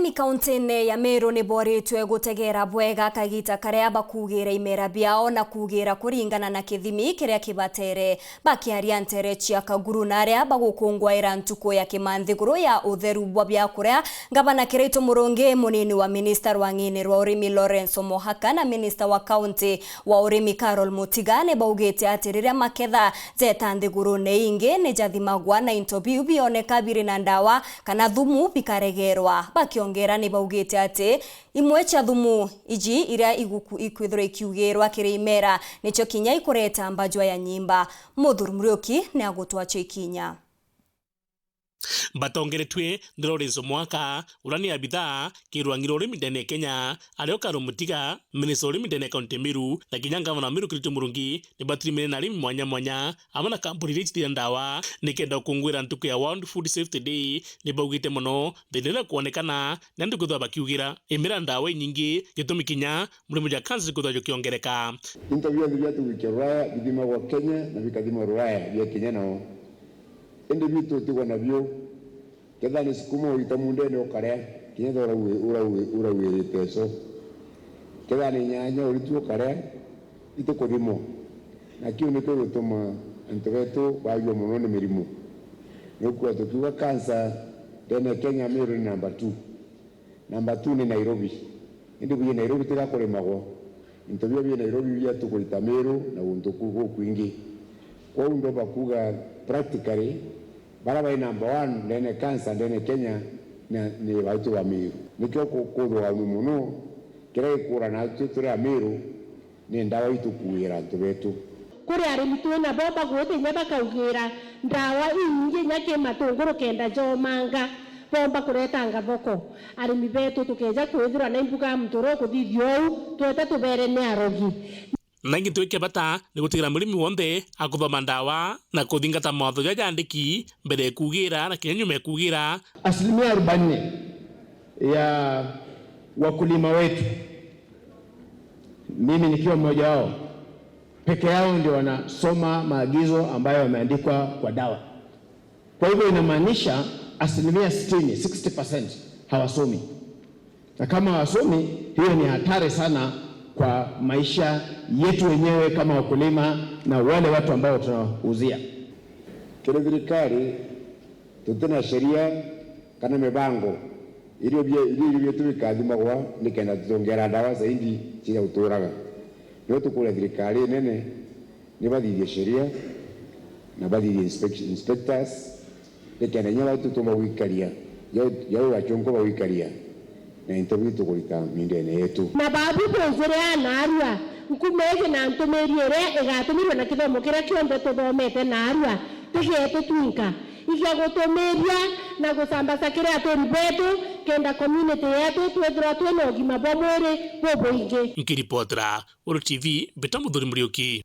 Arimi kaunti-ini ya Meru ni boritwe gutegera bwega kagita karia bakugira imera biao na kugira kuringana na kithimi kiria kibatere bakiaria ntere cia Kaguru na aria bagukungwaira ntuko ya kimanthiguru ya utheru bwa biakuria. Gavana Kirito Murungi, munini wa minister wa ng'ini rwa urimi Lawrence Omohaka na minister wa kaunti wa urimi Carol Mutiga ni baugite ati riria maketha zeta nthiguru ni ingi ni jathimagwa na interview bioneka biri na ndawa kana thumu bikaregerwa. Bakiongera ni baugite ati imwe cha thumu iji iria ikwithira ikiugirwa kiri imera nicho kinya ikureta mbajwa ya nyimba. Muthuri Muriuki ni agutwacha ikinya batongeretwe Lawrence Omohaka urani abitha kirwangiro urimi ndene Kenya ario Carol Mutiga minister urimi ndene kaunti Meru na kinya gavana Meru Kirito Murungi ni batirimene na arimi mwanya mwanya amana kampuni ritira ndawa nikenda kungwira ntuku ya World Food Safety Day ni baugite muno thindira kuonekana na ndikuthwa bakiugira imira ndawa nyingi gitumi kinya murimo ja cancer kuthwa kiongereka. Interview ndio tuwikirwa bidima wa Kenya na bikadima Rwaya ya Kenya nao ende vitu tuko navyo kadhani sikumo itamundene okarea kinyeza urawe peso kadhani nyanya ulituo karea itoko rimo na kiyo niko rutoma antoveto bayo monone mirimo nokwa tukiwa kansa tena Kenya Meru number 2 ni Nairobi ende buye Nairobi tira kore mago interview bya Nairobi bya tuko Meru na untoku kwingi kwa ndo bakuga practically baraba number 1 ndene kansa ndene Kenya ni watu wa Meru nikyo kukodwa wa muno kire kura na tutura Meru ni ndawa itukuira tubetu kuri arimi twina boba gute nyaba kaugira ndawa ingi nyake matunguru kenda jomanga bomba kuretanga thoko arimi betu tukeja kwithira na imbuga mtoro kuthithio twete tubere ni arogi nangi twike bata ni gutigira murimi wonde akuthoma ndawa na kuthingata mawatho ja jandiki mbere kugira na kinyume kugira. 40% ya wakulima wetu, mimi nikiwa mmoja wao, peke yao ndio wanasoma maagizo ambayo yameandikwa kwa dawa. Kwa hivyo inamaanisha 60% hawasomi, na kama hawasomi hiyo ni hatari sana kwa maisha yetu wenyewe kama wakulima na wale watu ambao tunawauzia. Serikali tutena sheria kana mibango ili tubikadhimagwa nikenda tutongera ndawa zaidi cia uturaga ndio tukula serikali nene ni bathithie sheria na bathithie inspectors nikenda nya watu tumawikaria yao wachongo bawikaria na interview tukulita mindene yetu na babu bozere anarua nkumeje na ntomeriere egatumirwa na kithomo kiria kiombe tuthomete narua tigete twinka ikia gutomeria na gusambasa kiria turibetu kenda community yetu twethira twina ugima bwa mwiri bobo ingi. Nkiripotera Uru TV Beta Muthuri Muriuki.